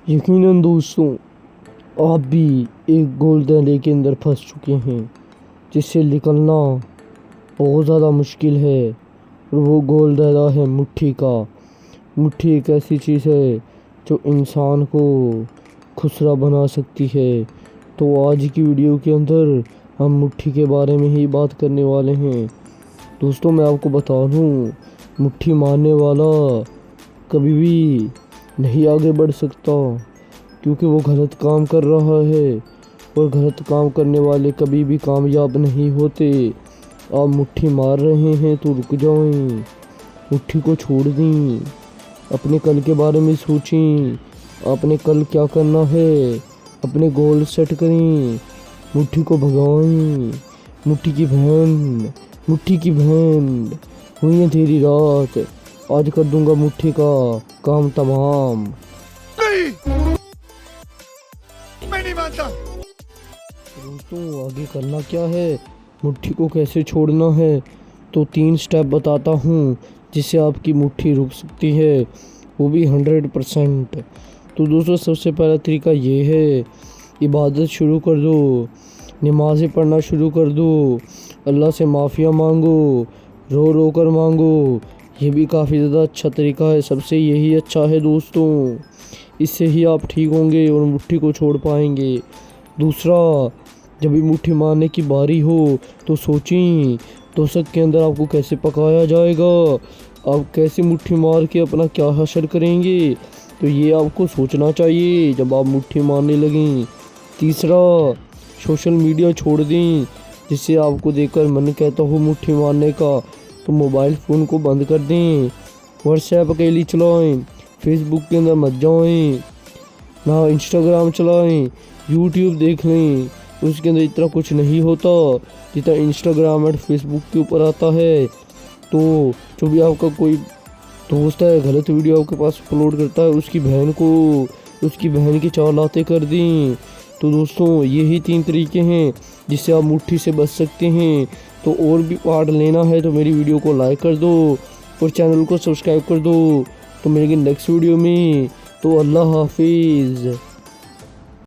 यकीनन दोस्तों, आप भी एक गोल दायरे के अंदर फंस चुके हैं जिससे निकलना बहुत ज़्यादा मुश्किल है। और वो गोल दायरा है मुट्ठी का। मुट्ठी एक ऐसी चीज़ है जो इंसान को खुसरा बना सकती है। तो आज की वीडियो के अंदर हम मुट्ठी के बारे में ही बात करने वाले हैं। दोस्तों, मैं आपको बता दूँ, मुट्ठी मारने वाला कभी भी नहीं आगे बढ़ सकता, क्योंकि वो गलत काम कर रहा है और गलत काम करने वाले कभी भी कामयाब नहीं होते। आप मुट्ठी मार रहे हैं तो रुक जाएं, मुट्ठी को छोड़ दें, अपने कल के बारे में सोचें, आपने कल क्या करना है, अपने गोल सेट करें, मुट्ठी को भगाएं। मुट्ठी की बहन हुई है तेरी रात, आज कर दूंगा मुट्ठी का काम तमाम। मैं नहीं मानता। दोस्तों, आगे करना क्या है, मुट्ठी को कैसे छोड़ना है, तो 3 स्टेप बताता हूँ जिससे आपकी मुट्ठी रुक सकती है, वो भी 100%। तो दोस्तों, सबसे पहला तरीका ये है, इबादत शुरू कर दो, नमाज़ें पढ़ना शुरू कर दो, अल्लाह से माफ़िया मांगो, रो रो कर मांगो। ये भी काफ़ी ज़्यादा अच्छा तरीका है, सबसे यही अच्छा है दोस्तों। इससे ही आप ठीक होंगे और मुट्ठी को छोड़ पाएंगे। दूसरा, जब भी मुट्ठी मारने की बारी हो तो सोचें तोशक के अंदर आपको कैसे पकाया जाएगा, आप कैसे मुट्ठी मार के अपना क्या हासिल करेंगे, तो ये आपको सोचना चाहिए जब आप मुट्ठी मारने लगें। तीसरा, सोशल मीडिया छोड़ दें, जिससे आपको देखकर मन कहता हो मुट्ठी मारने का, तो मोबाइल फ़ोन को बंद कर दें। व्हाट्सएप अकेली चलाएं, फेसबुक के अंदर मत जाएं, ना इंस्टाग्राम चलाएं, यूट्यूब देख लें, उसके अंदर इतना कुछ नहीं होता जितना इंस्टाग्राम और फेसबुक के ऊपर आता है। तो जो भी आपका कोई दोस्त है गलत वीडियो आपके पास अपलोड करता है, उसकी बहन की चालाते कर दें। तो दोस्तों, यही 3 तरीके हैं जिससे आप मुट्ठी से बच सकते हैं। तो और भी पार्ट लेना है तो मेरी वीडियो को लाइक कर दो और चैनल को सब्सक्राइब कर दो। तो मिलेंगे नेक्स्ट वीडियो में। तो अल्लाह हाफिज़।